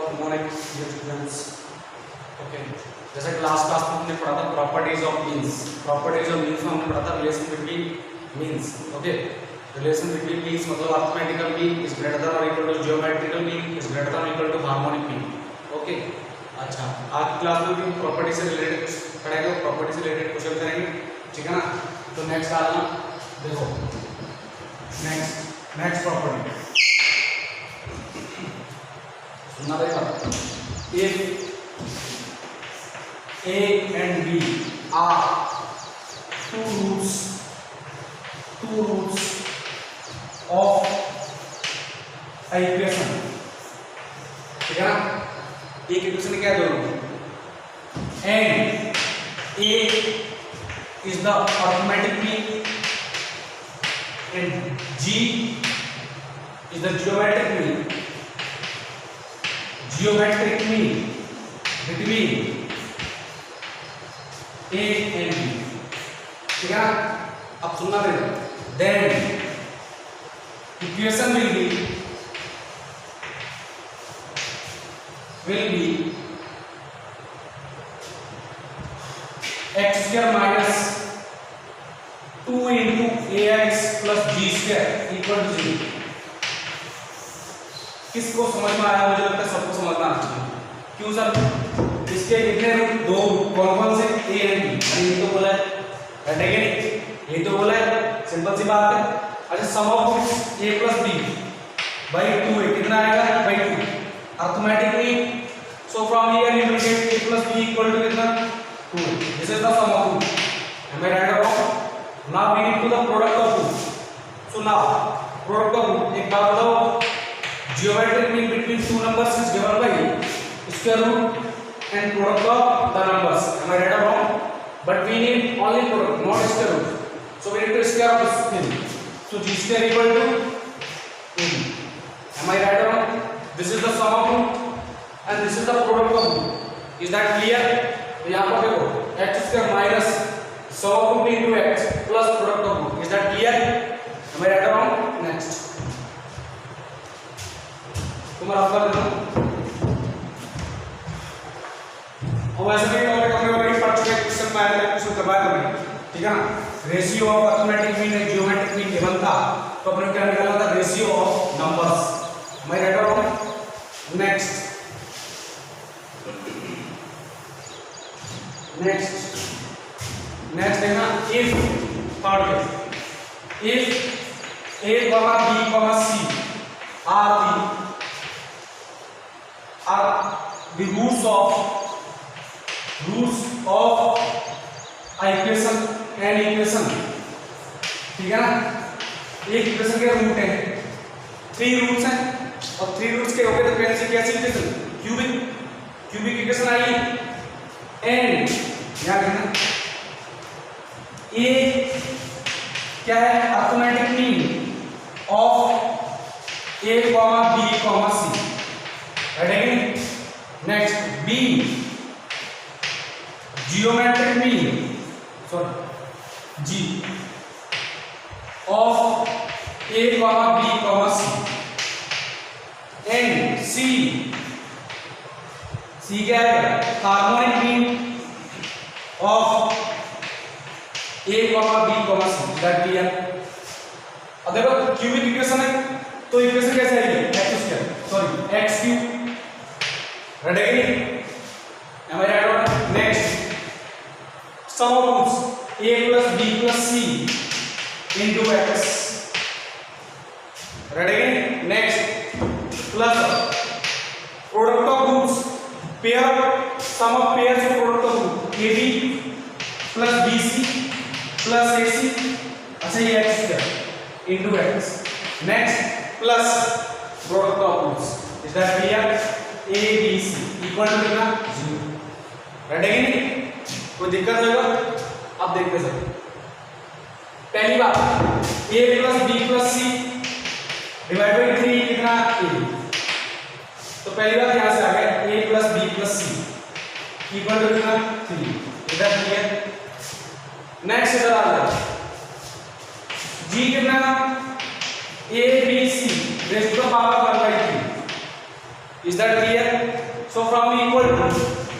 Good morning students. Okay, जैसे last class में हमने पढ़ा था properties of means. Properties of means में हमने पढ़ा था relation between means. Okay, relation between means मतलब arithmetical mean is greater than और equal to geometrical mean is greater than और equal to harmonic mean. Okay, अच्छा आज की क्लास में भी प्रॉपर्टी से रिलेटेड पढ़ेंगे, प्रॉपर्टी से रिलेटेड क्वेश्चन करेंगे, ठीक है ना। तो नेक्स्ट आ जाना, देखो नेक्स्ट प्रॉपर्टी सुनना देगा। If A and B are two roots of a equation, ठीक है ना। एक इक्वेशन क्या है दोनों, and A is the arithmetic mean and G is the geometric mean between A and B, ठीक है ना। अब सुनना देगा, then equation will be x square minus 2 into ax plus g square equal to 0। किसको समझ में आया? मुझे लगता है सबको समझ में आना चाहिए। क्यों सर? इसके कितने रूट? दो रूट। कौन से? A and B. ये तो बोला है, है कि नहीं? ये तो बोला है, सिंपल सी बात है। अच्छा, sum of roots a plus b by 2 है, कितना आएगा? By 2। Arithmetically so from here you will get a plus b equal to कितना? 2। This is the sum of root. Am I right और wrong? Now we need to the product of root. So now product of root, एक बात बताओ, geometric mean between two numbers is given by square root and product of the numbers. Am I right or wrong? But we need only product, not square root. So we need to square of this thing. So g square equal to AB. Am I right or wrong? This is the sum of root and this is the product of root. Is that clear? तो यहाँ पर देखो x square minus sum of root into x plus product of root. Is that clear? Am I right or wrong? Next. तुम्हारा कर देना। और वैसे भी टॉपिक हमने ऑलरेडी पढ़ चुके हैं, क्वेश्चन में आया था, क्वेश्चन करवाया था मैंने, ठीक है ना। Ratio of arithmetic mean and geometric mean given था, तो अपने क्या निकाला था? Ratio of numbers. मैं राइट और रॉन्ग? नेक्स्ट है ना, इफ थर्ड है, if a, b, c are the roots of equation and equation, ठीक है ना। एक इक्वेशन के रूट है, 3 रूट्स हैं, और 3 रूट्स के हो गए तो कैसी equation? Cubic equation I. And याद रखना ए क्या है? Arithmetic mean of a, b, c, right. Next b geometric mean, sorry g of a, b, c, and c क्या है? Harmonic mean of a, b, c। That clear? अब देखो cubic equation है, तो इक्वेशन कैसे आएगी? x square, sorry x cube, right? am I right or not? Next, sum of roots a plus b plus c into x, right? Next, plus product of roots, pair, sum of pairs of product of root ab plus bc plus ac, अच्छा ये x square into x. Next, plus product of roots. Is that clear? a b c equal to कितना? 0, right है कि नहीं? कोई दिक्कत होगा? अब देखते हैं। पहली बात, a plus b plus c divide by 3 कितना? a। तो पहली बात यहाँ से आ गया a plus b plus c equal to कितना? 3। इधर क्लियर? नेक्स्ट इधर आ जाए, g कितना? a b c raise to the power 1/3 Is that clear? So from equal to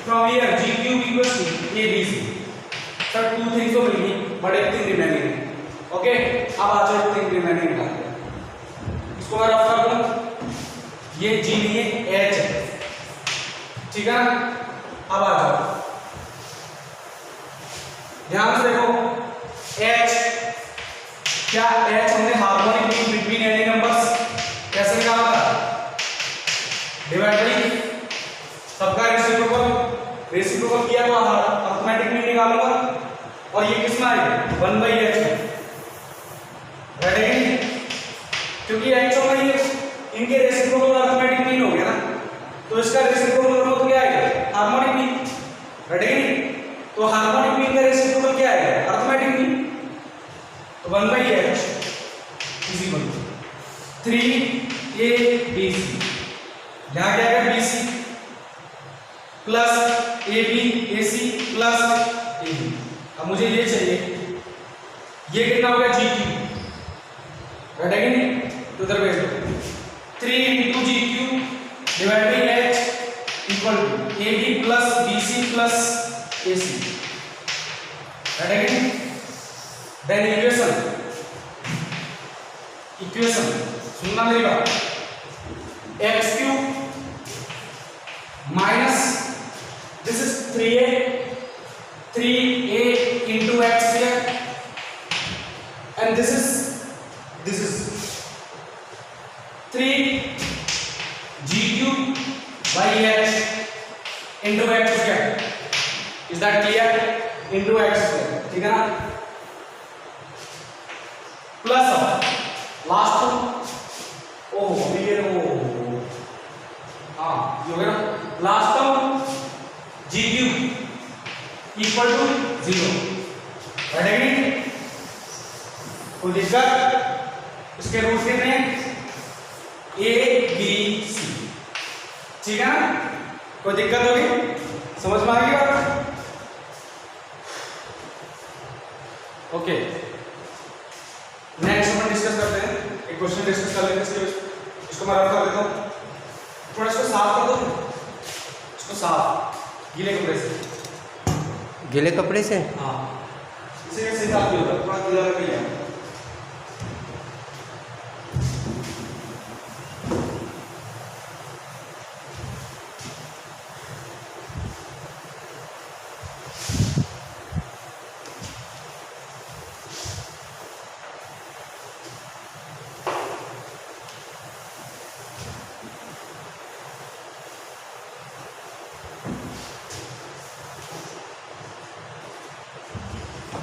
from here g cube equals to abc. Sir two things तो मिल गई but एक thing remaining है. Okay अब आ जाओ एक थिंग रिमेनिंग निकालते हैं. इसको मैं रफ कर दूं. ये g नहीं है h है. ठीक है ना. अब आ जाओ ध्यान से देखो h क्या h हमने harmonic mean between any numbers कैसे निकाला था. डिवाइड बाई सबका रेसिप्रोकल किया तो अरिथमेटिक मीन निकालूंगा और ये किस में आएगा 1/h में. रेडी क्योंकि h और ये इनके रेसिप्रोकल अरिथमेटिक मीन हो गया ना तो इसका रेसिप्रोकल मतलब क्या आएगा हार्मोनिक मीन. रेडी तो हार्मोनिक मीन का रेसिप्रोकल क्या आएगा अरिथमेटिक मीन. तो 1/h is equal to 3abc. यहाँ क्या है bc plus ac plus ab. अब मुझे ये चाहिए ये कितना हो गया g क्यूब. राइट है कि नहीं. तो इधर भेज दो 3 into g cube divide by h equal to ab plus bc plus ac. Right है कि नहीं. देन इक्वेशन सुनना मेरी बात. x cube minus this is 3a into x here and this is 3g cube by h into x square. Is that clear? Into x square. ठीक है ना. Plus last ओह ये हाँ ये हो गया last term g cube equal to 0. Right है कि नहीं. कोई दिक्कत. इसके रूट कितने हैं a b c. ठीक है ना. कोई दिक्कत होगी समझ में आ गई बात. ओके नेक्स्ट अपन डिस्कस करते हैं. एक क्वेश्चन डिस्कस कर लेते हैं. इसको मैं रफ कर देता हूँ. थोड़ा इसको साफ कर दो. इसको साफ गीले कपड़े से. गीले कपड़े से. हाँ इसे कैसे साफ किया होगा थोड़ा गीला कर लिया.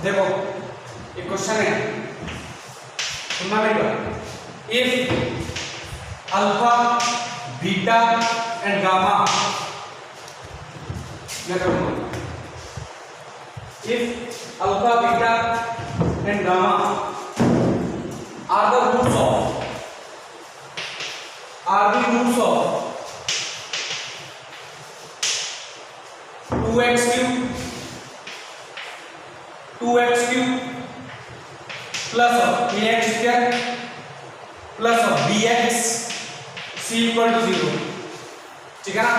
देखो एक क्वेश्चन है सुनना मेरी बात. If alpha beta and gamma मैं करूंगा. If alpha beta and gamma are the roots of 2x cube plus of ax square plus of bx c equal to 0. ठीक है ना.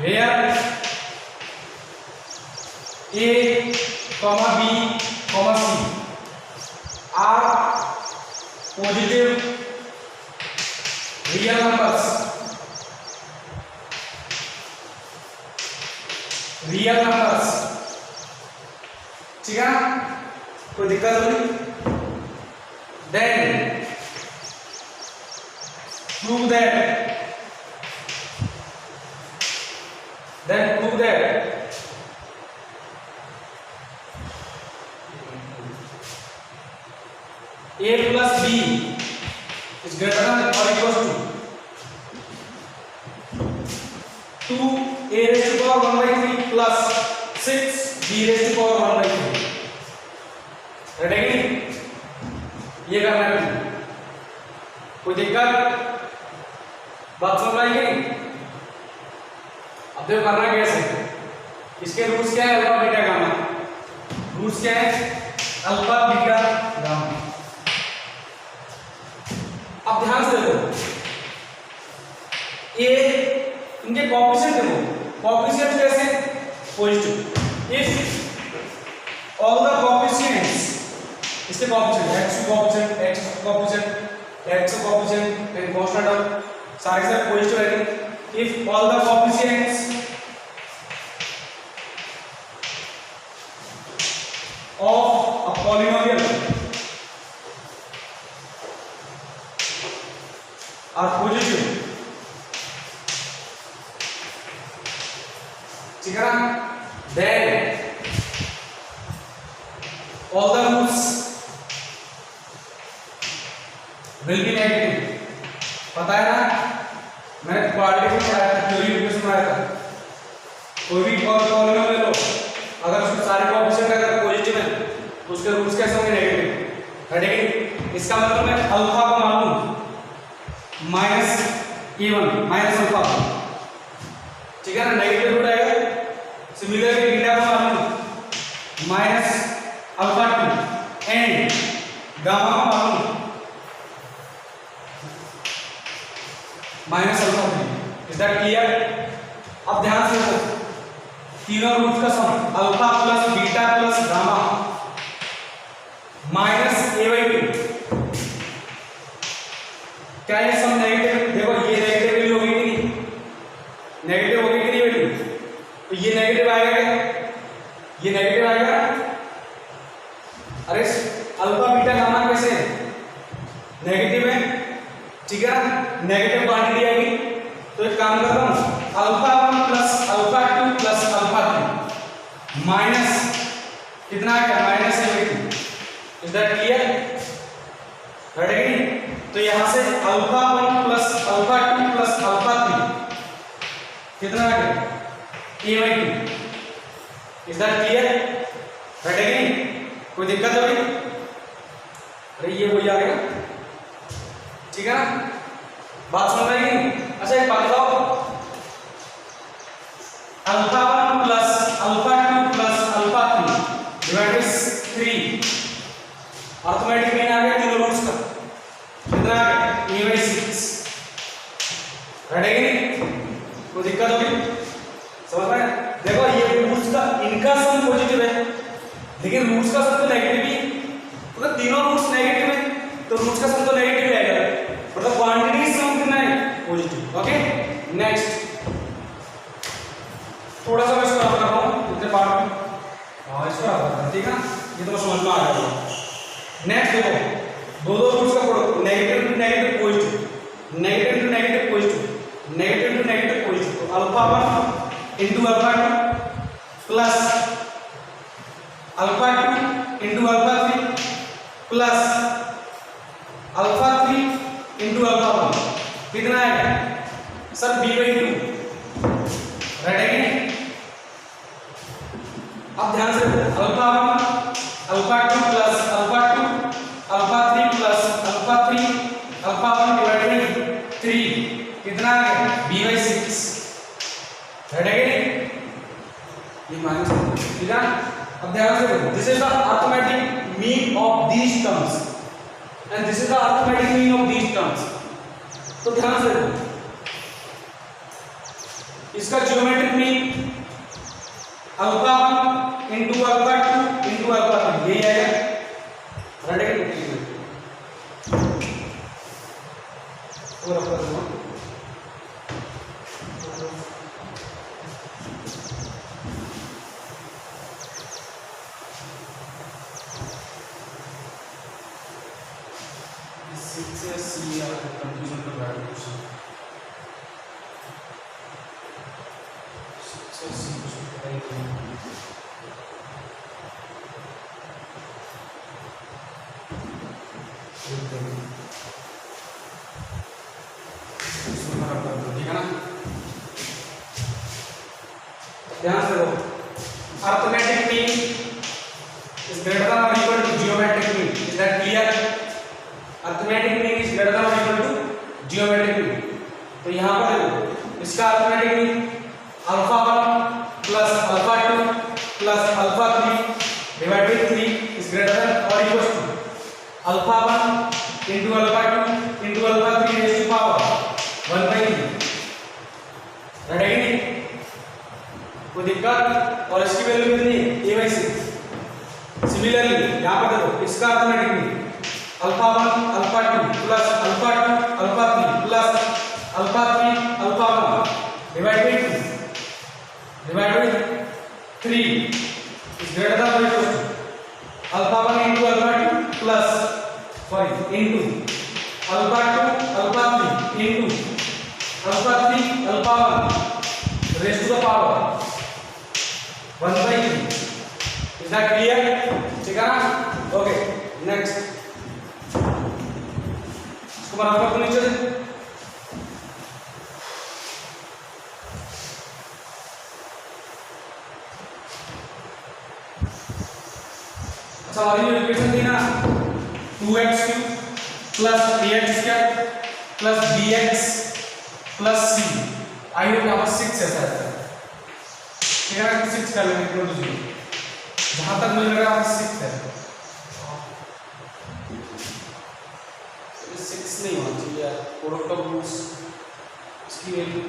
where a comma b comma c are positive real numbers. ठीक है ना. कोई दिक्कत होगी. Then prove that a plus b is greater than or equal to 2a raised to power 1/3 plus 6b raised to power 1/3. Ready. ये करना है. कोई दिक्कत बात समझ आई कि नहीं. अब देखो करना कैसे. इसके रूट्स क्या है अल्फा बीटा गामा. रूट्स क्या है अल्फा बीटा गामा. अब ध्यान से देखो a इनके कोएफिशिएंट देखो, कोएफिशिएंट कैसे positive. If all the coefficients, इसके coefficient x coefficient x coefficient and constant term सारे सारे पॉजिटिव रहेंगे। If all the coefficients of a polynomial are positive, ठीक है ना, then all the roots will be negative। पता है ना, मैंने क्वाड्रेटिक में पढ़ाया था, थ्योरी में पढ़ाया था। कोई भी पॉलिनोमियल ले लो, अगर उसके सारे कोएफिशिएंट अगर पॉजिटिव है तो उसके रूट्स कैसे होंगे, नेगेटिव। ठीक, इसका मतलब मैं अल्फा को मान लूं माइनस e1 माइनस अल्फा, ठीक है ना, नेगेटिव रूट आएगा। सिमिलरली बीटा को मान लूं माइनस अल्फा 2 एंड गामा को मान लूं minus alpha 3। Is that clear? अब ध्यान से देखो, तीनों रूट्स का sum alpha plus beta plus gamma minus a/2, क्या ये सम नेगेटिव? देखो ये नेगेटिव वैल्यू होगी कि नहीं, नेगेटिव होगी कि नहीं वैल्यू, तो ये नेगेटिव आएगा क्या, ये नेगेटिव आएगा। अरे अल्फा बीटा गामा कैसे नेगेटिव है, ठीक है, नेगेटिव क्वांटिटी आएगी। तो एक काम करता हूं, alpha 1 plus alpha 2 plus alpha 3 minus कितना है, minus a/2। Is that clear? Ready? तो यहां से alpha 1 plus alpha 2 plus alpha 3 कितना है, a/2। Is that clear? Ready? कोई दिक्कत होगी? अरे ये वही आ गया, ठीक है ना, बात समझ में आई? अच्छा एक बात बताओ, alpha 1 plus alpha 2 plus alpha 3 divide by 3, arithmetic mean आ गया तीनों रूट्स का, कितना आ गया, a/6। रेडी? कोई दिक्कत होगी? समझ में? देखो ये रूट्स का इनका सम पॉजिटिव है, लेकिन रूट्स का सम तो नेगेटिव ही, तो तीनों रूट्स नेगेटिव है तो रूट्स का सम तो नेगेटिव ही आएगा, मतलब क्वांटिटी सम कितना है, पॉजिटिव। ओके, नेक्स्ट थोड़ा सा मैं इसको रफ कर रहा हूं इतने पार्ट में, हां इसको रफ करते हैं, ठीक है ना, ये तो समझ में आ गया। नेक्स्ट देखो, दो रूट्स का product, negative to negative positive, negative to negative positive, negative to negative positive, तो alpha 1 into alpha 2 plus alpha 2 into alpha 3 plus alpha 3 into alpha 1 कितना है सर, b/2। रेडी? अब ध्यान से alpha 1 alpha 2 plus alpha 2 alpha 3 plus alpha 3 alpha 1 divided by 3 कितना है, b/6। Ready? ये minus, ठीक है। अब ध्यान से देखो, this is the arithmetic mean of these terms and this is the arithmetic mean of these terms. तो ध्यान से देखो, इसका geometric mean alpha 1 into alpha 2 into alpha 3 यही आएगा। रेडी? और अब कर दो, इससे सी या कंफ्यूजन कर रहा है क्वेश्चन, इससे सी कुछ है कि इसको खराब कर दो, ठीक है ना। ध्यान से देखो, arithmetic mean is greater than और equal to geometric mean. Is that clear? Arithmetic mean is greater than और इक्वल टू जियोमेट्रिक मीन। तो यहां पर देखो, इसका arithmetic mean alpha 1 plus alpha 2 plus alpha 3 divide by 3 is greater than और equal to alpha 1 into alpha 2 into alpha 3 raise to power 1/3। कोई दिक्कत? और इसकी वैल्यू कितनी है? a/6। सिमिलरली यहाँ पर देखो इसका arithmetically alpha 1 alpha 2 plus alpha 2 alpha 3 plus alpha 3 alpha 1 divide by 3 is greater than or equal to alpha 1 into alpha 2 plus sorry into alpha 2 alpha 3 into alpha 3 alpha 1 raised to the power 1/3। Is that clear? ठीक है ना? Okay next इसको बराबर कर नीचे अच्छा वाली जो इक्वेशन थी ना 2x³ plus ax² plus bx plus c I hope यहाँ पर 6 ऐसा है ठीक है ना? 6 कर लेंगे इक्वल टू 0 जहां तक मुझे लग रहा है 6 है 6 नहीं होना चाहिए यार प्रोडक्ट ऑफ रूट्स इसकी वैल्यू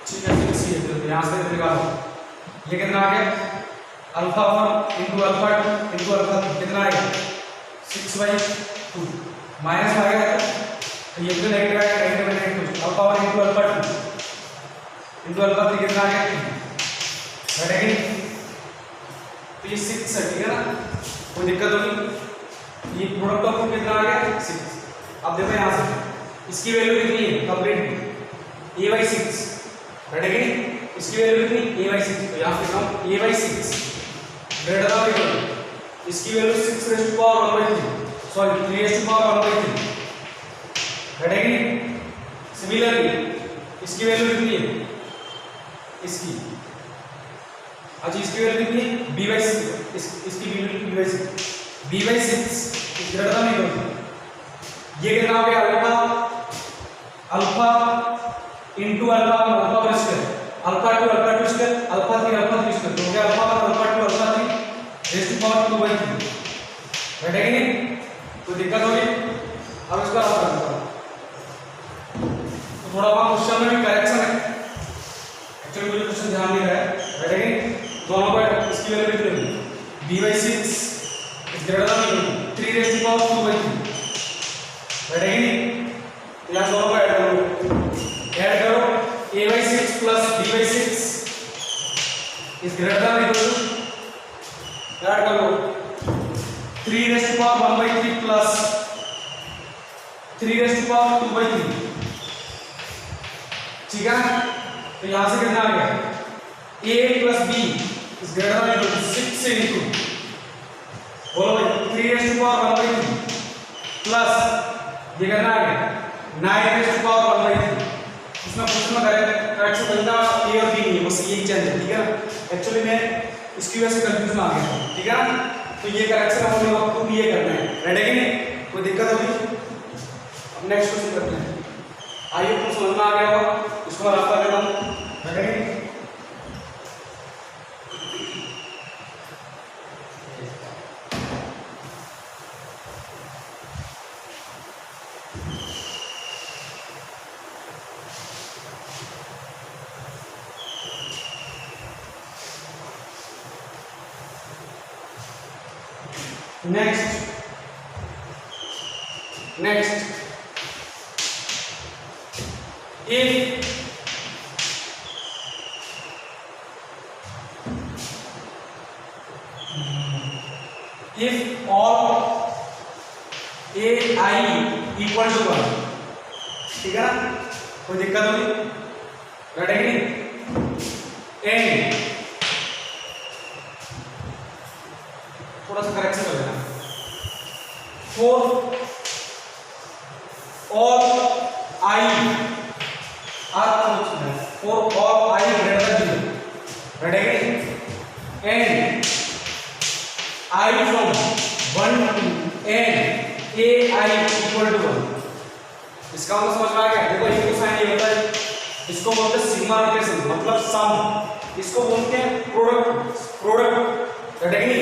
ठीक है 6 ही है तो यहां से निकालो ये कितना आ गया alpha 1 into alpha 2 into alpha 3 कितना आएगा 6/2 माइनस आ गया तो ये भी नेगेटिव आएगा negative alpha 1 into alpha 2 into alpha 3 कितना आ गया घटेगी तो ये 6 है ठीक है ना? कोई दिक्कत होगी? ये प्रोडक्ट ऑफ कितना आ गया 6। अब देखो यहाँ से इसकी वैल्यू कितनी है कंप्लीट a/6 घटेगी इसकी वैल्यू कितनी a/6 तो यहाँ पे हम a/6 ग्रेटर देन और इक्वल टू इसकी value 6 raised to power 1/3 sorry 3 raised to power 1/3 घटेगी। सिमिलरली इसकी वैल्यू कितनी है इसकी अच्छा इसकी वैल्यू कितनी है b/6 इसकी value b/6 greater than equal to ये कितना हो गया alpha into alpha 1 alpha 1 square alpha 2 alpha 2 square alpha 3 alpha 3 square तो हो गया alpha 1 alpha 2 alpha 3 raised to power 2/3 बैठेगी नहीं? कोई दिक्कत होगी? अब इसका हल करते हैं तो थोड़ा बहुत क्वेश्चन में भी करेक्शन है एक्चुअली मुझे क्वेश्चन ध्यान नहीं रहा है बैठेगी दोनों पर इसकी वैल्यू कितनी होगी b/6 is greater then 3 raised to power 2/3 बैठेगी नहीं? यहाँ दोनों को ऐड करो a/6 plus b/6 is greater than equal to add करो 3 raised to power 1/3 plus 3 raised to power 2/3 ठीक है? तो यहां से कितना आ गया a plus b is greater than equal to 6 से इनटू बोलो भाई 3 raised to power 1/3 प्लस ये कितना आ गया 9 raised to power 1/3 इसमें क्वेश्चन में करेक्ट बनता a और b नहीं है बस ये चेंज है ठीक है? एक्चुअली मैं इसकी वजह से कंफ्यूजन आ गया ठीक है ना? तो ये करेक्शन हम लोग आपको ये करना है रेडी है कि नहीं? कोई दिक्कत होगी? अब नेक्स्ट क्वेश्चन करते हैं आइए तो समझ में आ गया होगा इसको मैं रास्ता देता हूं रेडी है? next if all ai equal to 1 ठीक है ना? कोई दिक्कत होगी? रेडी एंड थोड़ा सा करेक्शन कर देना for all I for all I greater than 0 ready and I from 1 to n ai equal to 1 इसका मतलब समझ में आ गया? देखो ये साइन ये होता है इसको बोलते हैं सिग्मा नोटेशन मतलब सम इसको बोलते हैं प्रोडक्ट रेडी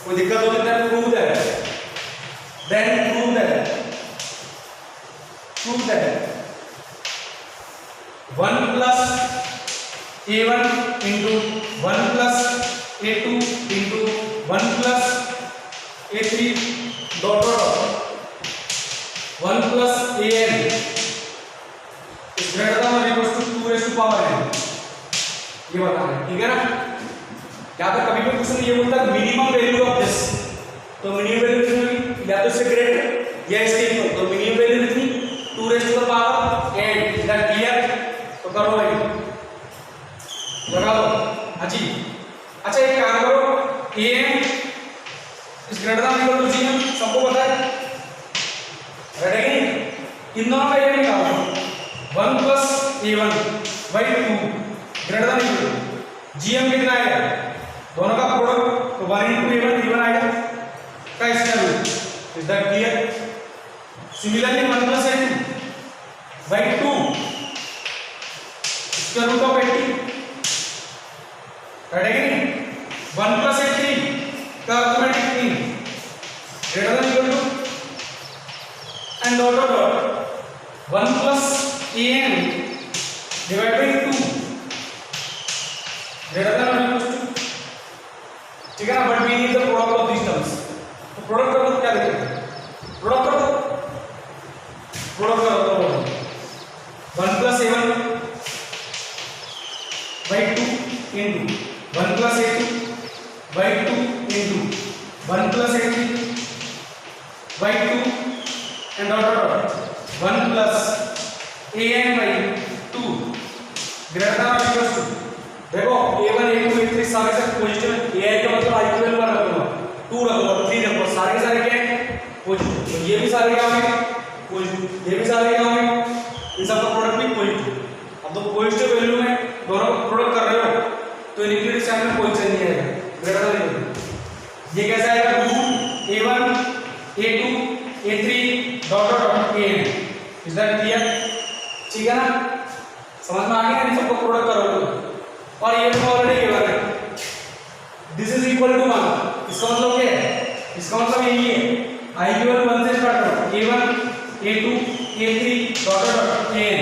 कोई दिक्कत होगी then prove that 1 plus a1 into 1 plus a2 into 1 plus a3 dot dot 1 plus an is greater than or equal to 2 raised to power n, ये बताना है, ठीक है ना। यहाँ पर कभी भी क्वेश्चन ये बोलता है मिनिमम वैल्यू ऑफ दिस, तो मिनिमम वैल्यू कितनी होगी, या तो इससे ग्रेटर या इसके इक्वल, तो मिनिमम वैल्यू कितनी 2 raised to the power n, is that clear. तो करो भाई, लगा दो। हाँ जी, अच्छा एक काम करो, am is greater than equal to gm, सबको पता है, रेडी है नहीं, इन दोनों का ये निकालो 1 plus a1 by 2 greater than equal to gm कितना आएगा, दोनों का प्रोडक्ट, तो 1 into a1 आएगा का square root, is that clear. Similarly 1 plus a2 by 2 square root of 80, ready है नहीं, 1 plus a3 का arithmetic mean greater than equal to and dot dot dot 1 plus an divide by 2 greater than और equal to, ठीक है ना। But we need the product of these terms, तो product कर दो, क्या देखेंगे, प्रोडक्ट कर दो 1 plus a1 by 2 into 1 plus a2 by 2 into 1 plus a3 by 2 and dot dot dot 1 plus an by 2 greater than or equal to, देखो a1 a2 a3 सारे सब पॉजिटिव है, ai का मतलब i की वैल्यू रख दो, 2 रख दो, 3 रख दो, सारे के सारे क्या है पॉजिटिव, तो ये भी सारे क्या होंगे पॉजिटिव, ये भी सारे क्या होंगे, इन सब का प्रोडक्ट भी पॉजिटिव। अब तो पॉजिटिव वैल्यू में दोनों का प्रोडक्ट कर रहे हो तो इनक्लूडिंग साइन में कोई चेंज नहीं आएगा, ग्रेटर देन इक्वल, ये कैसा आएगा root a1 a2 a3 dot dot dot an, is that clear, ठीक है ना, समझ में आ गया, इन सबको प्रोडक्ट करोगे और ये तो ऑलरेडी गिवन है, दिस इज इक्वल टू 1, इसका मतलब क्या है, इसका मतलब यही है i की वैल्यू 1 से स्टार्ट करो, a1 a2 a3 dot dot dot an,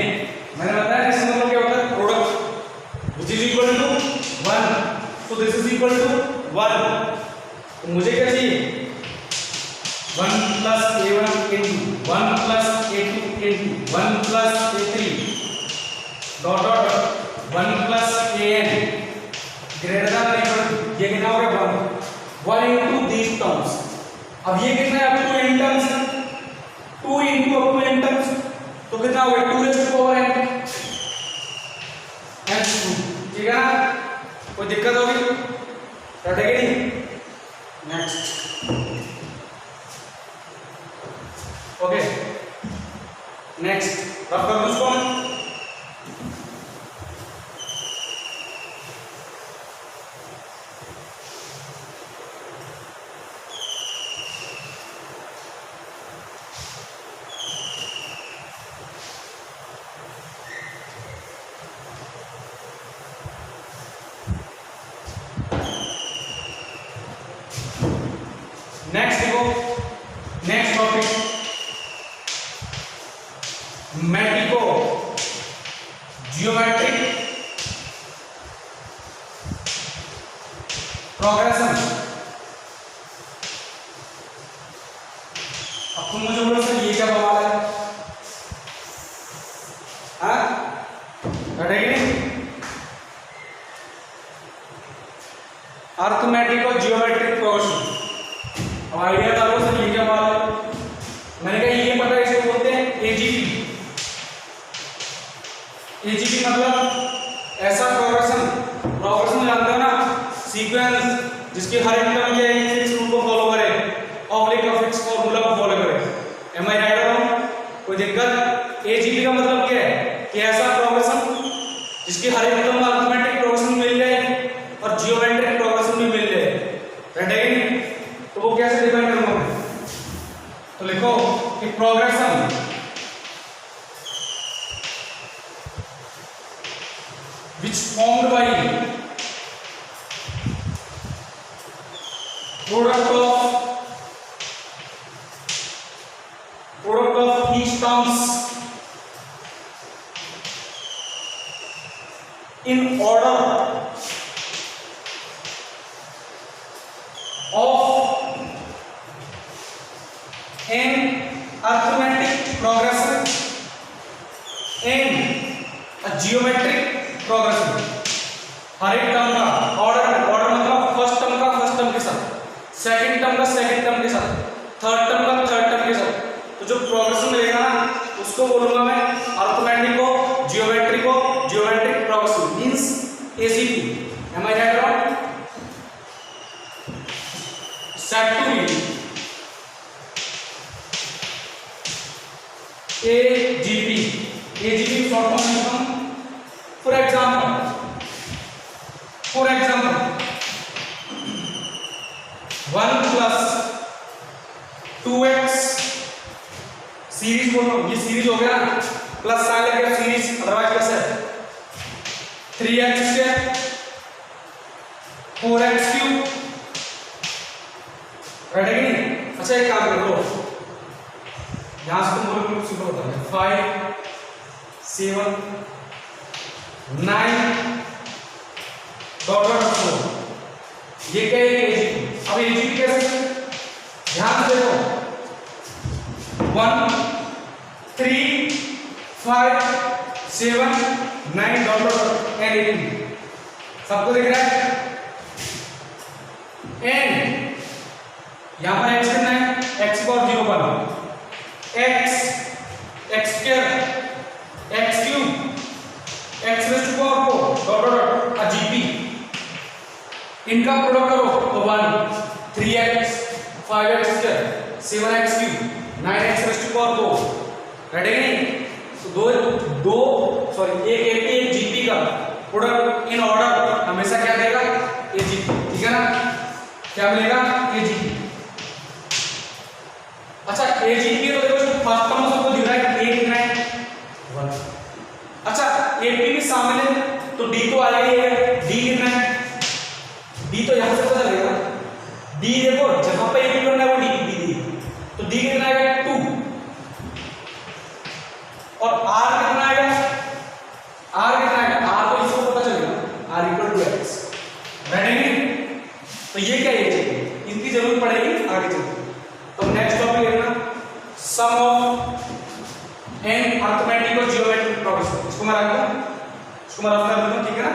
मैंने बताया इसका मतलब क्या होता है product which is equal to 1, so this is equal to 1, तो मुझे क्या चाहिए 1 plus a1 into 1 plus a2 into 1 plus a3 dot dot dot 1 plus an greater than or equal to, ये कितना हो गया 1 into these terms, अब ये कितना है up to n terms, 2 into up to n terms, तो कितना हो गया 2 raised to power n, ठीक है ना, कोई दिक्कत होगी, रटेगी नहीं, नेक्स्ट, ओके नेक्स्ट, रफ कर दो उसको, नेक्स्ट देखो, नेक्स्ट टॉपिक मैटिको जियोमेट्रिक प्रोग्रेशन। अब तुम मुझे बोलो सर ये क्या बवाल है, हाँ अर्थमेटिक और जियोमेट्रिक प्रोग्रेशन, अब आइडिया डालो सर ये क्या बात है, मैंने कहा ये पता है इसको बोलते हैं एजीपी, एजीपी मतलब ऐसा प्रोग्रेशन जानते हो ना, सीक्वेंस जिसकी हर एक टर्म के एक फिक्स रूल को फॉलो करे, ऑब्लिक का फिक्स फॉर्मूला को फॉलो करे, एम आई राइट और कोई दिक्कत। एजीपी का मतलब क्या है कि ऐसा प्रोग्रेशन जिसकी हर एक टर्म अर्थमेटिक प्रोग्रेशन मिल जाए और जियोमेट्रिक प्रोग्रेशन भी मिल जाए, राइट है कि नहीं, तो वो कैसे डिफाइन करूंगा मैं, तो लिखो कि progression which formed by product of each terms in order of an arithmetic progression and a geometric progression। हर एक टर्म का ऑर्डर मतलब फर्स्ट टर्म का फर्स्ट टर्म के साथ, सेकंड टर्म का सेकंड टर्म के साथ, थर्ड टर्म का थर्ड टर्म के साथ। तो जो प्रोग्रेशन मिलेगा ना उसको बोलूंगा मैं अरिथमेटिक को, जियोमेट्रिक को, geometric progression means AGP. Am I right around? Set to be AGP. AGP short form लिखता हूं। For example 1 plus 2x series बोलो, ये सीरीज हो गया ना, प्लस साइन लगेगा सीरीज, अदरवाइज प्लस है। 3x square 4x cube, right है कि नहीं? अच्छा एक काम करो, यहां से तुम बोलो कुछ सिंपल होता है। 5 7 9 4, ये क्या है? एजीपी। अब एजीपी कैसे? ध्यान से देखो, 1 3 5 7 9 एंड 18 सबको दिख रहा है? एंड यहां पर x कितना है? x को 0 बना, x square x cube x raise to power 4 GP, इनका प्रोडक्ट करो तो 1 3x 5x square 7x cube 9x raise to power 4, right है नहीं? तो दो सॉरी एक एपी एक जीपी का प्रोडक्ट इन ऑर्डर हमेशा क्या देगा? एजीपी, ठीक है ना? क्या मिलेगा? एजीपी। अच्छा एजीपी तो देखो फर्स्ट टर्म सबको दिख रहा है, ए कितना है? 1। अच्छा एपी भी शामिल है तो डी तो आएगा ही है, डी कितना है? डी तो यहां से पता चलेगा, डी देखो जहां पे एपी करना है वो डी, तो डी कितना आएगा? 2। और आर कितना आएगा? आर कितना आएगा? आर तो इसको पता चलेगा, R equal to X, right है? तो ये क्या है? इनकी जरूरत पड़ेगी आगे चलकर। तो नेक्स्ट टॉपिक लेना सम ऑफ एन अरिथमेटिक और जियोमेट्रिक प्रोग्रेशन। इसको मैं रख दूं, इसको मैं रफ कर दूं, ठीक है ना?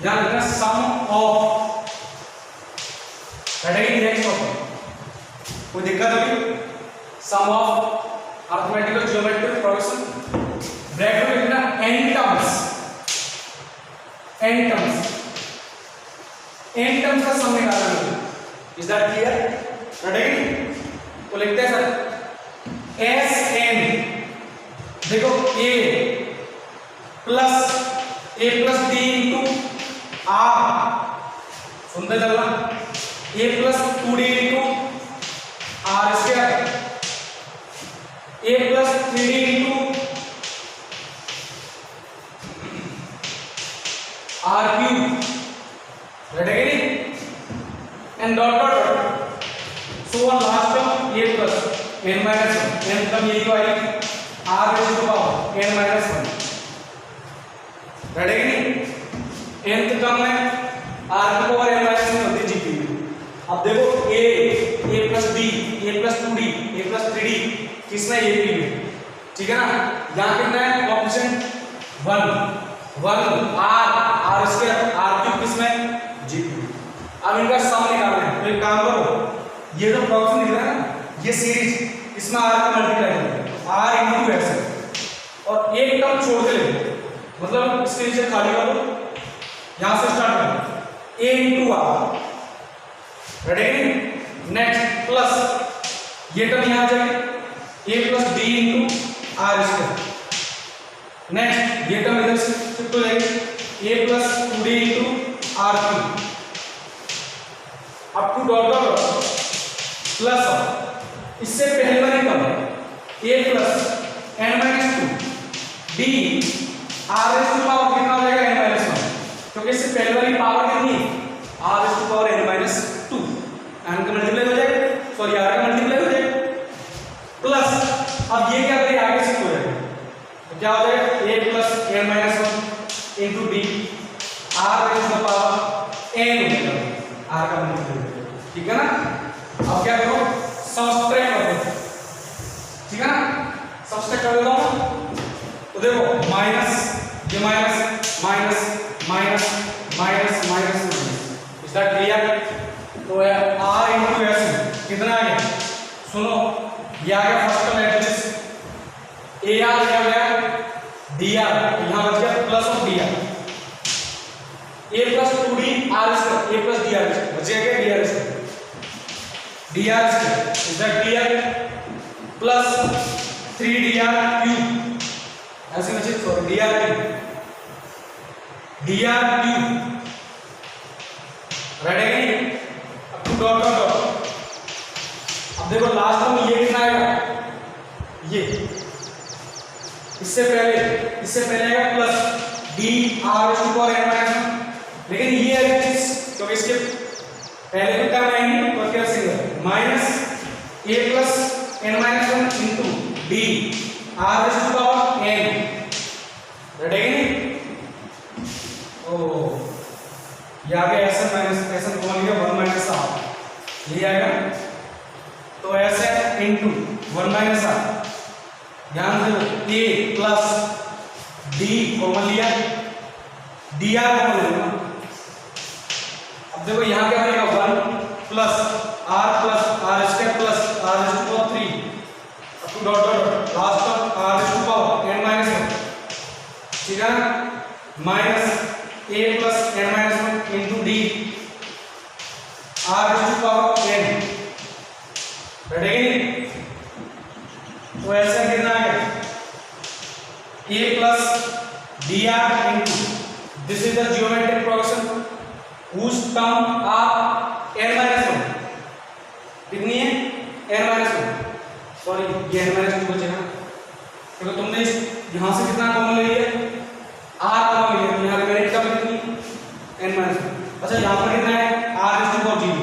ध्यान रखना सम ऑफ, रहेगी नेक्स्ट टॉपिक। कोई दिक्कत होगी? सम ऑफ अरिथमेटिक और जियोमेट्रिक प्रोग्रेशन, ब्रैकेट में लिखना n टर्म्स का सम निकालना है। Is that clear? रहेगी? तो लिखते हैं सर Sn, देखो a plus d into r, सुनते चलना, a plus 2d into r square, a plus 3d into r cube, right है कि नहीं? And dot so one last term a plus n minus 1, n term यही तो आएगी r raise to power n minus 1, right है कि नहीं? nth term में r की पावर n माइनस 1 होती है जीपी में। अब देखो a plus d, a plus 2d, a plus 3d किसमें? एपी में, ठीक है ना? यहाँ कितना है coefficient? 1 r square r cube किसमें? जीपी। अब इनका सम निकालना है, तो एक काम करो, ये जो प्रोग्रेशन दिख रहा है ना, ये सीरीज इसमें r का मल्टीप्लाई करो, r इनटू x, और एक टर्म छोड़ के ले, मतलब इसके नीचे खाली करो, यहां से स्टार्ट करो, a into r, ready? Next plus ये टर्म यहां आ जाएगा, a plus d into r square, next ये टर्म इधर से शिफ्ट हो जाएगी, a plus 2d into r cube, up to dot plus इससे पहले वाली term a plus n minus 2 d r raise to power कितना हो जाएगा n माइनस 1, क्योंकि इससे पहले वाली पावर कितनी है r raise to power n minus 2, n का मल्टीप्लाई हो जाएगा, सॉरी r का मल्टीप्लाई हो जाएगा, प्लस अब ये क्या करेगा आगे शिफ्ट हो जाएगा, तो क्या हो जाएगा a plus n minus 1 into d r raise to power n हो जाएगा, r का मल्टीप्लाई, ठीक है ना। अब क्या करो सब्सट्रैक्ट कर दो, ठीक है ना, सब्सट्रैक्ट कर देता हूं, तो देखो माइनस ये minus minus minus minus minus, is that clear. तो r इनटू s कितना आ गया, सुनो ये आ गया फर्स्ट टर्म एडजस्ट ar क्या हो गया dr, यहां बच गया plus of dr, a plus 2d r square a plus dr बचेगा क्या dr square dr square, is that clear, plus 3dr cube ऐसे में सॉरी dr क्यूब राइट है नहीं, अब टू डॉट डॉट डॉट, अब देखो लास्ट में ये कितना आएगा, ये इससे पहले आएगा plus d r raise to power n minus 1, लेकिन ये है तो इसके पहले की टर्म आएंगी तो क्या single minus a plus n minus 1 into d r raise to power n, ready है नहीं, ओ ये आ गया s माइनस s कौन लिया 1 माइनस r ये आएगा, तो s इंटू 1 माइनस r, ध्यान दो a प्लस d कॉमन लिया dr कॉमन लेना, अब देखो यहाँ क्या बनेगा 1 plus r square plus r raise to power 3 up to dot dot last term r raise to power n minus 1, ठीक है, minus a plus n minus 1 into d r raise to power n, ready, तो ऐसा कितना आ गया a plus dr into this is the geometric progression whose term are n minus 1, कितनी है n minus 1, sorry ये n minus 2 बचेगा, क्योंकि तुमने यहाँ से कितना कॉमन ले लिया r कॉमन लिया, तो यहाँ पे मेरी टर्म कितनी n minus 1, अच्छा यहाँ पर कितना है r रेज़ टू पावर 0,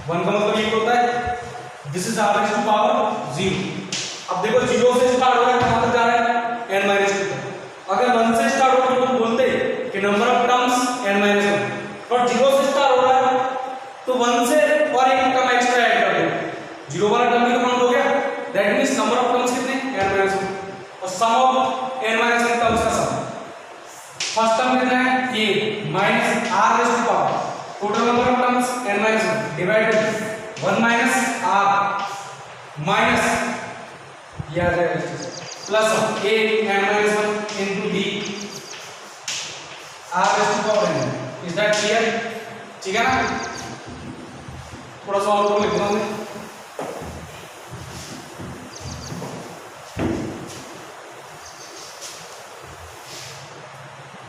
1 का मतलब ये होता है this is r raise to power 0, अब देखो 0 से स्टार्ट हो रहा है कहाँ तक जा रहा है n minus 2 तक, अगर 1 से स्टार्ट होता तो बोलते कि number of terms n minus 1, और 0 से स्टार्ट हो रहा है तो 1 से और एक टर्म एक्स्ट्रा ऐड कर दो, 0 वाला टर्म भी तो काउंट हो गया, that means number of terms कितने n minus 1, और sum of n minus 1 terms का सम, फर्स्ट टर्म कितना है a minus r raise to power, total number of terms n minus 1 divided 1 minus r minus ये आ जाएगा plus of a n minus 1 into d r raise to power n, is that clear, ठीक है ना, थोड़ा सा और लिख दूं मैं,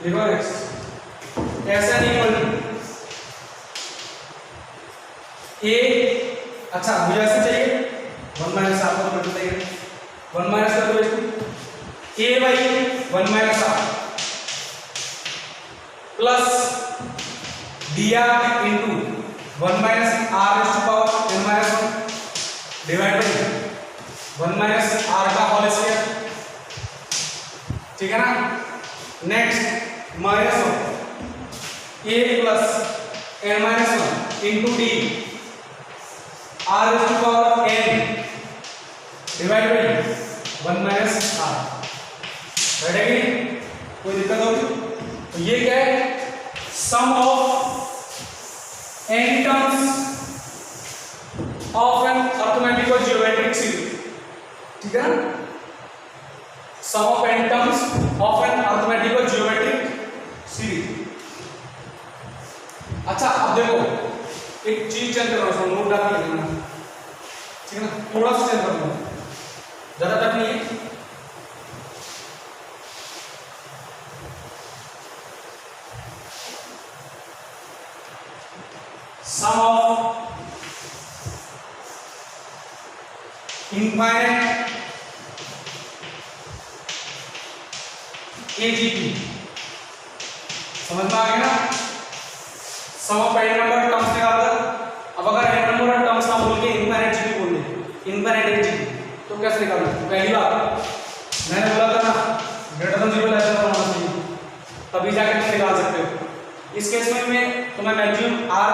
देखो नेक्स्ट ऐसा नहीं इक्वल a, अच्छा मुझे ऐसे चाहिए 1 माइनस r को मल्टीप्लाई करें 1 माइनस कर दो a by 1 minus r plus dr into 1 minus r raise to power n minus 1 divide by 1 minus r का होल स्क्वायर, ठीक है ना, next minus a plus n minus 1 into d r raise to power n divide by 1 minus r, ready, कोई दिक्कत होगी, तो ये क्या है sum of n terms of an arithmetic और ज्योमेट्रिक सीरीज, ठीक है ना, sum of n terms of an arithmetic और ज्योमेट्रिक सीरीज। अच्छा अब देखो एक चीज चेंज कर रहा हूं, नोट डाल के लिखना, ठीक है ना, थोड़ा सा चेंज कर लो, ज्यादा टफ नहीं है, sum of इनफाइनाइट एजीपी। समझ में आ गया ना? Sum of n number terms निकालता। अब अगर n नंबर और टर्म्स ना बोल के इनफाइनाइट जीपी बोल दे, इनफाइनाइट एजीपी, तो कैसे निकालना? पहली बात मैंने बोला था ना, ग्रेटर देन 0 लेस देन होना चाहिए, तभी जाके तुम निकाल सकते हो। इस केस में तुम्हें मैक्सिमम r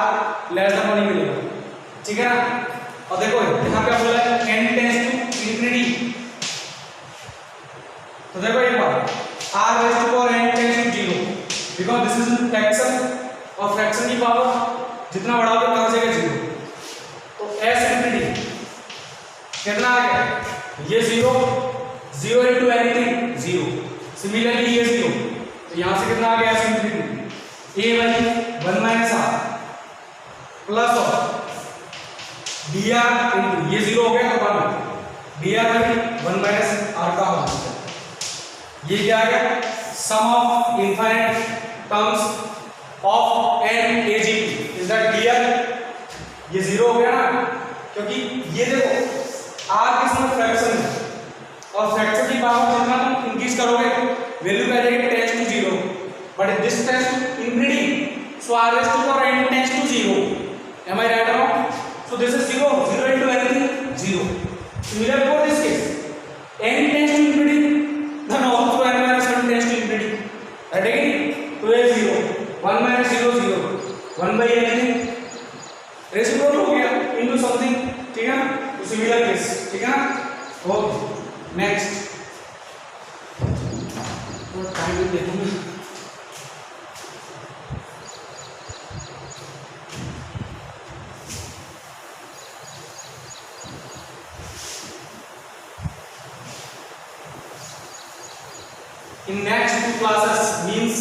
लेस देन 1 ही मिलेगा, ठीक है ना? और देखो यहाँ क्या बोला है, n टेंड्स टू इंफिनिटी। तो देखो एक बात, r raised to power n tends to 0 because this is fraction, और फ्रैक्शन की पावर जितना बढ़ाओगे कहां जाएगा 0। तो s इंफिनिटी कितना आ गया? ये 0, 0 into anything 0, सिमिलरली ये 0, तो यहां से कितना आ गया s इंफिनिटी? a वाली 1 minus r plus of dr into ये 0 हो गया तो 1 dr वाली 1 माइनस r का हो जाएगा। ये क्या आ गया? Sum of infinite terms of n agp is that clear? ये 0 हो गया ना, क्योंकि ये देखो r किसमें फ्रैक्शन है, और फ्रैक्शन की पावर जितना तुम इंक्रीज करोगे वैल्यू क्या जाएगी? Tends to 0, but this tends to infinity, so r raised to power n tends to 0। am I right or wrong? so this is 0, 0 into anything 0, similar for this case n tends to infinity, then also n minus 1 tends to infinity, right again? तो ये 0, 1 minus 0 0, 1 by anything reciprocal हो गया into something, ठीक है ना? तो similar case, ठीक है ना? ओके नेक्स्ट, तो टाइम देखूंगा। In next 2 classes means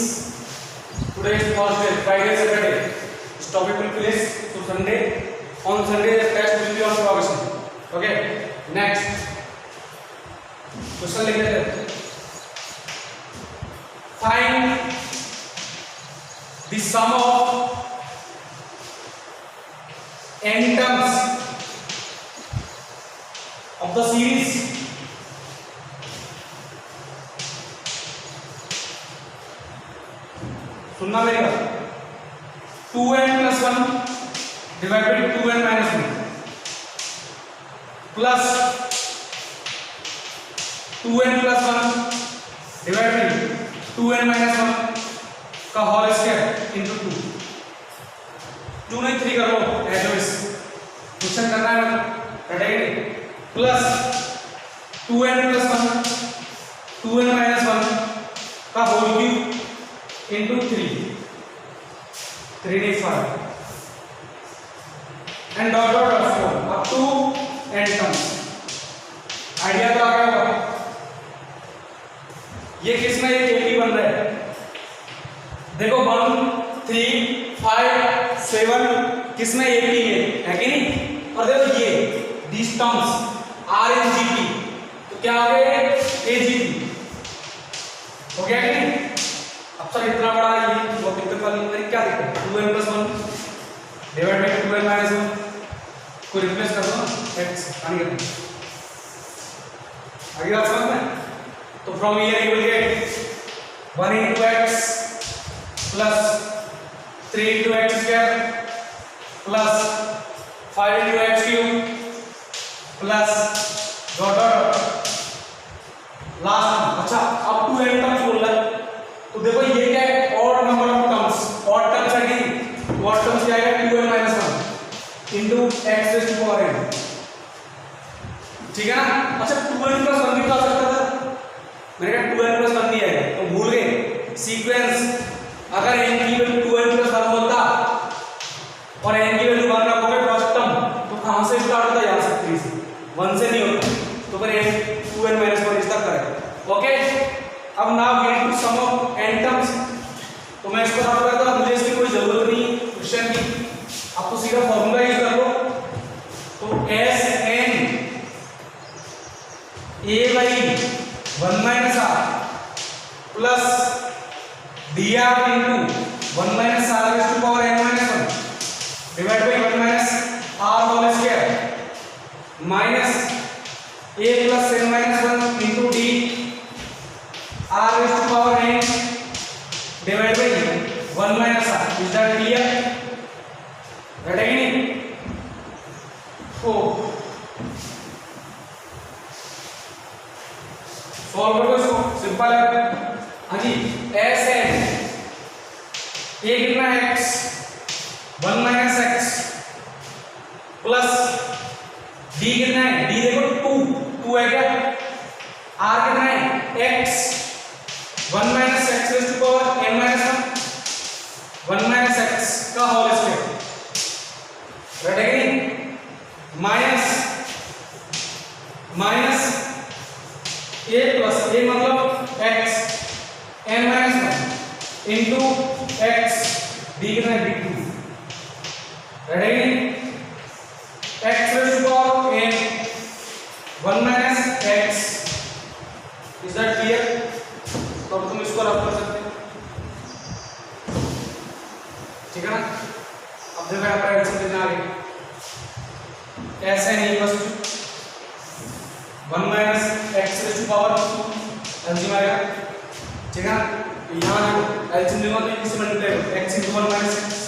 today is Thursday, Friday, Saturday. This topic will finish. So Sunday, on Sunday the test will be on progression. Okay. Next question लिख लेते हैं. Find the sum of n terms of the series सुनना मेरी बात, 2n plus 1 divided by 2n minus 1 plus 2n plus 1 divided by 2n minus 1 का whole square into 2, 2 नहीं 3 कर लो as it is, question करना है मतलब रटेंगे, plus 2n plus 1 2n minus 1 का whole cube into 3 is 5 and dot dot dot 4 up to n terms। Idea तो आ गया होगा। ये किसमें एक एपी बन रहा है, देखो 1 3 5 7 किसमें एपी है कि नहीं? और देखो ये these terms r in gp, तो क्या आ गया agp, हो गया कि नहीं? अब सर इतना बड़ा ये बहुत दिक्कत वाली मेरी क्या दिक्कत, 2n plus 1 divide bye 2n minus 1 को रिप्लेस कर दो ना, x आगे करना, आगे बात समझ में? तो from here you will gate 1 into x plus 3 into x square plus 5 into x cube plus dot dot dot last. अच्छा अब 2n टर्म्स बोल रहा है, तो देखो ये क्या है, odd number of terms, odd terms है कि ऑड टर्म्स क्या है 2n minus 1 into x raised to power n, ठीक है ना? अच्छा 2n plus 1 भी तो आ सकता था, मैंने कहा 2n plus 1 नहीं आएगा तो भूल गए सीक्वेंस। अगर n की वैल्यू 2n plus 1 होता और n की वैल्यू 1 रखोगे फर्स्ट टर्म, तो कहां से स्टार्ट होता? यहां से 3 से, 1 से नहीं होता, तो फिर n 2n minus 1 इस तक करेगा। ओके, अब now we need to sum of n terms, तो मैं इसको बता रहा था, मुझे इसकी कोई जरूरत नहीं क्वेश्चन की, आप तो सीधा फॉर्मूला यूज कर लो। तो s n a by 1 minus r plus dr into 1 minus r raised to power n minus 1 divided by 1 minus r whole square minus a plus n minus 1 into d r raised to power n divided by 1 minus r. Is that clear? Right again? So solve करो इसको, simple है। हाँ जी, S N A कितना है x 1 minus x plus D कितना है, D देखो 2 है क्या, आर कितना है x 1 minus x raise to power n minus 1 minus x का होल स्क्वायर, राइट है कि minus minus a plus a मतलब x n minus 1 into x d कितना है d2, ready, x raise to power n 1 minus x। Is that clear? तो तुम इसको rough कर सकते हो, ठीक है ना। अब देखो यहाँ पर आंसर कितना आ गया, ऐसे नहीं बस 1 minus x raise to power 2 LCM आएगा, ठीक है। यहाँ देखो एलसीएम लेंगे तो किससे मल्टीप्लाई करो, x into 1 माइनस एक्स,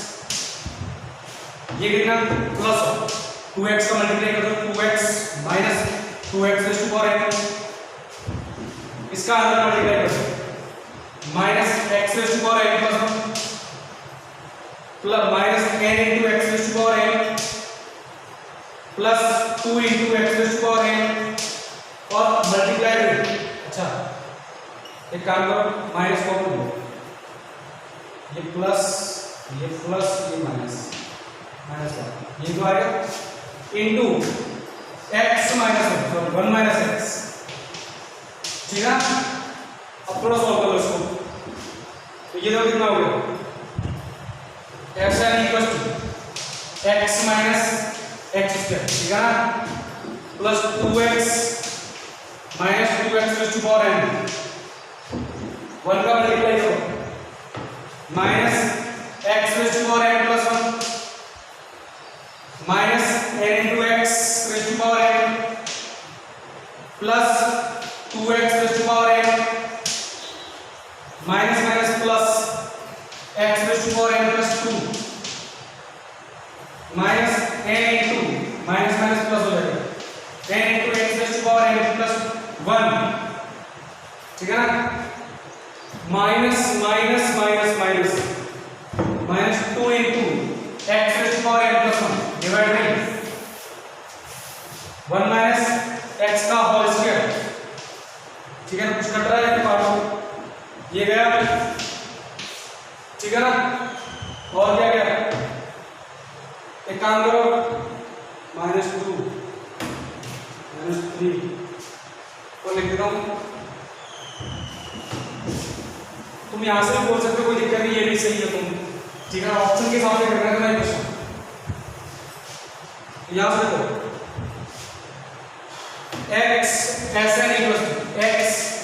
ये कितना प्लस 2x का मल्टीप्लाई कर दो 2x minus 2x raise to power n, इसका अंदर मल्टीप्लाई कर दो minus x raise to power n plus minus n into x raise to power n plus 2 into x raise to power n और multiply करें। अच्छा एक काम करो, माइनस को लो, ये प्लस ये माइनस माइनस ये जो आएगा into x minus 1 minus x, ठीक है। अब थोड़ा सॉल्व करो इसको, तो ये देखो कितना हो गया, x equals to x minus x square, ठीक है ना, plus 2x minus 2x raise to power n, 1 का मल्टीप्लाई करो minus x raise to power n plus 1 minus n into x raise to power n plus 2x raise to power n minus minus plus x raise to power n plus 2 minus n into minus minus plus हो जाएगा n into x raise to power n plus 1, ठीक है ना, minus minus minus minus minus 2 into x raise to power n plus 1 divide by 1 minus x का whole square, ठीक है ना। कुछ कट रहा है काटो, ये गया, ठीक है ना, और क्या गया, एक काम करो माइनस 2 माइनस 3 को लिख देता हूं, तुम यहां से भी बोल सकते हो, कोई दिक्कत नहीं, ये भी सही है तुम, ठीक है। ऑप्शन के हिसाब से करना है तुम्हारा क्वेश्चन, यहां से देखो x ऐसा नहीं बस x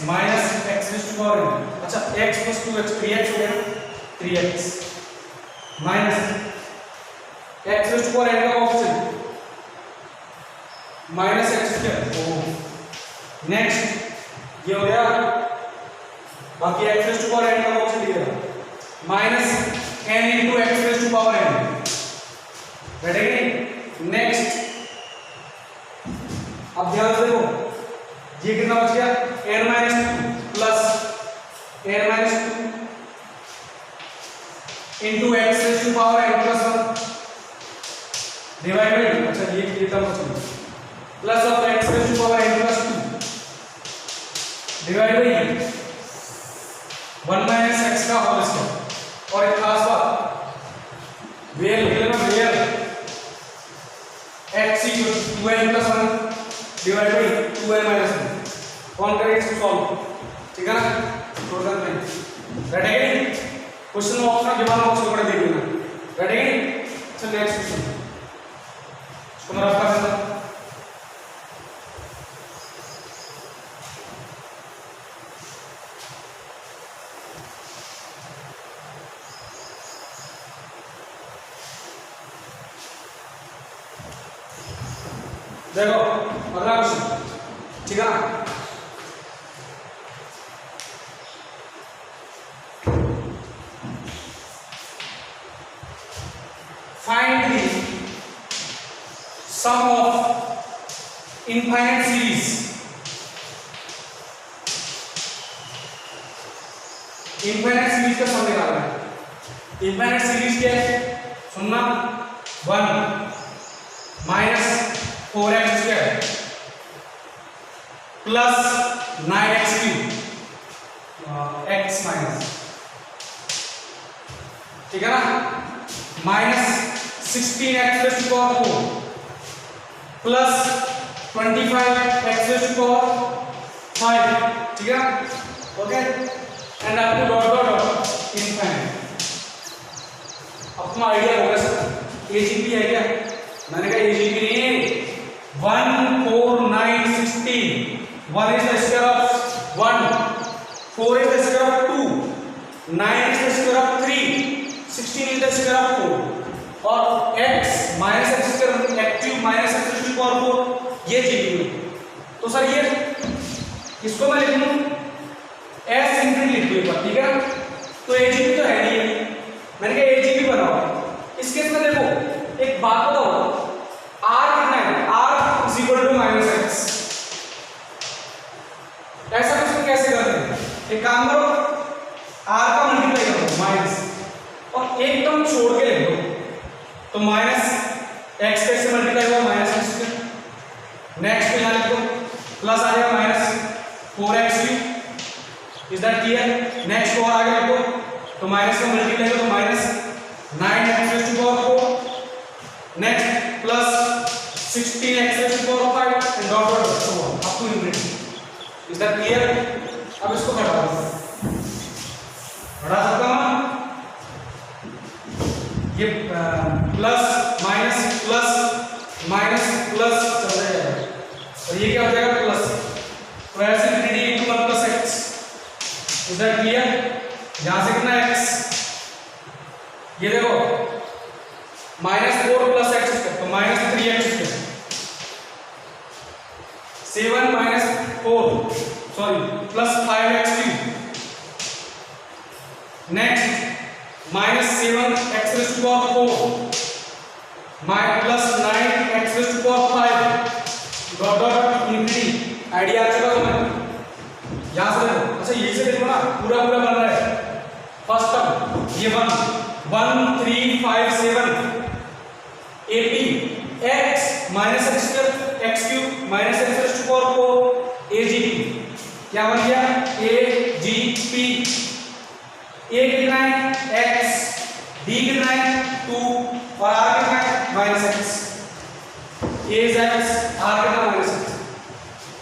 minus x raise to power n, अच्छा x प्लस 2x 3x हो गया, 3x minus x raise to power n का option minus x square, next ये हो गया, बाकी x raise to power n का ऑप्शन दिया minus n into x raise to power n, ready. Next अब ध्यान से देखो, ये कितना बच गया n minus 2 plus n minus 2 into x raise to power n plus 1 divide by, अच्छा ये कितना बच गया plus of x raise to power n plus 2 divide by 1 minus x का होल स्क्वायर। और एक खास बात, वेयर लिख लेना, where x equal to 2n plus 1 divide by 2n minus 1, कौन करेगा इसको सॉल्व, ठीक है ना, टोटल में, रेडी। क्वेश्चन ऑप्शन का जवाब बॉक्स में पढ़ देख लेना, रेडी। चल नेक्स्ट क्वेश्चन, इसको मैं रफ कर देता हूं, देखो अगला क्वेश्चन, ठीक है ना। Find the sum of infinite series. Infinite series का सम निकालना है। इनफाइनाइट सीरीज क्या है, सुनना, 1 minus 4x square plus 9x cube x minus, ठीक है ना, minus 16x raise to power 4 plus 25x raise to power 5, ठीक है ना, okay, and up to dot dot dot infinite. अब तुम्हें आइडिया होगा सर एजीपी है क्या, मैंने कहा एजीपी नहीं है, 1 4 9 16, 1 is the square of 1, 4 is the square of 2, 9 is the square of 3, 16 is the square of 4 और x minus x square x cube minus x to power 4 ये जीपी है। तो सर ये इसको मैं लिख लूं s इंफिनिटी लिख दूंगा, ठीक है ना, तो एजीपी तो है नहीं, मैंने कहा एजीपी बनाओ। इस केस में देखो एक बात बताओ, r कितना है, r is equal to minus x, ऐसा कुछ कैसे करते हैं, एक काम करो r का मल्टीप्लाई करो माइनस और एक टर्म छोड़ के लिख दो, तो माइनस x कैसे मल्टीप्लाई होगा, माइनस एक्स स्क्वायर, नेक्स्ट यहां लिख दो प्लस आ जाएगा minus 4x cube, is that clear, next को आगे लिख दो तो माइनस का मल्टीप्लाई करो तो minus 9x raise to power 4, next plus 16x raise to power 5 and dot dot so on up to infinity, is that clear. अब इसको बढ़ा सकता हूं, ये प्लस माइनस प्लस चल जाएगा और ये क्या हो जाएगा प्लस, तो ऐसे infinity into 1 plus x, is that clear. यहां से कितना x, ये देखो माइनस 4 प्लस एक्स स्क्वायर तो minus 3x square, 7 minus 4 sorry plus 5x cube, next minus 7x raise to power 4 minus plus 9x raise to power 5 dot dot infinity. Idea आ चुका तुम्हें, यहां से देखो, अच्छा यही से देखो ना पूरा पूरा बन रहा है, फर्स्ट टर्म ये 1 3 5 7 AP x minus x square x cube minus x raise to power 4 AGP, क्या बन गया AGP। A कितना है x, D कितना है 2 और R कितना है minus x, A is x, R कितना माइनस एक्स,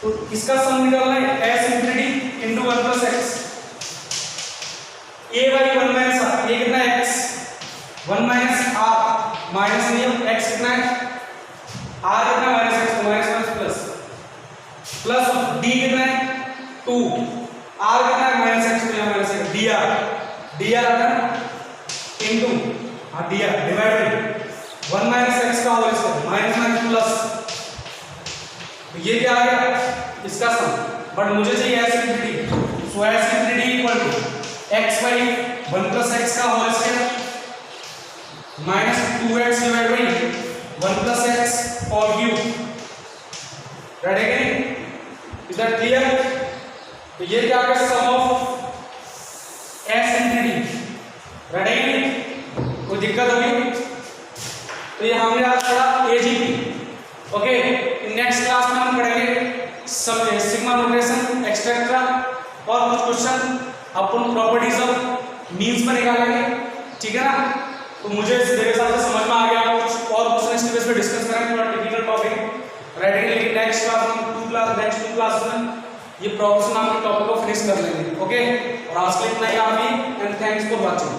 तो इसका सम निकालना है s infinity into 1 plus x, a वाली 1 माइनस r, a कितना है x, 1 माइनस r माइनस नहीं है x कितना है r कितना माइनस x, तो minus minus plus plus d कितना है 2, r कितना है माइनस x, तो यहां माइनस है dr का into dr divided 1 minus x का whole square minus minus plus, तो ये क्या आ गया इसका सम, बट मुझे चाहिए s infinity, so s infinity equal to x by 1 plus x का whole square minus 2x divide by 1 plus x whole cube, ready है, इज दैट क्लियर। तो ये क्या है sum of s infinity, ready है, कोई दिक्कत होगी, तो ये हमने आज पढ़ा AGP, ओके। नेक्स्ट क्लास में हम पढ़ेंगे सिग्मा नोटेशन एक्सेट्रा और कुछ question upon properties of means पर निकालेंगे, ठीक है ना। तो मुझे मेरे हिसाब से समझ में आ गया, कुछ और क्वेश्चन इस बेस पे डिस्कस करेंगे, थोड़ा टेक्निकल टॉपिक रेडी, लेकिन नेक्स्ट क्लास में ये प्रोग्रेशन आपके टॉपिक को फिनिश कर लेंगे, ओके। और आज के लिए इतना ही, आप भी, एंड थैंक्स फॉर वाचिंग।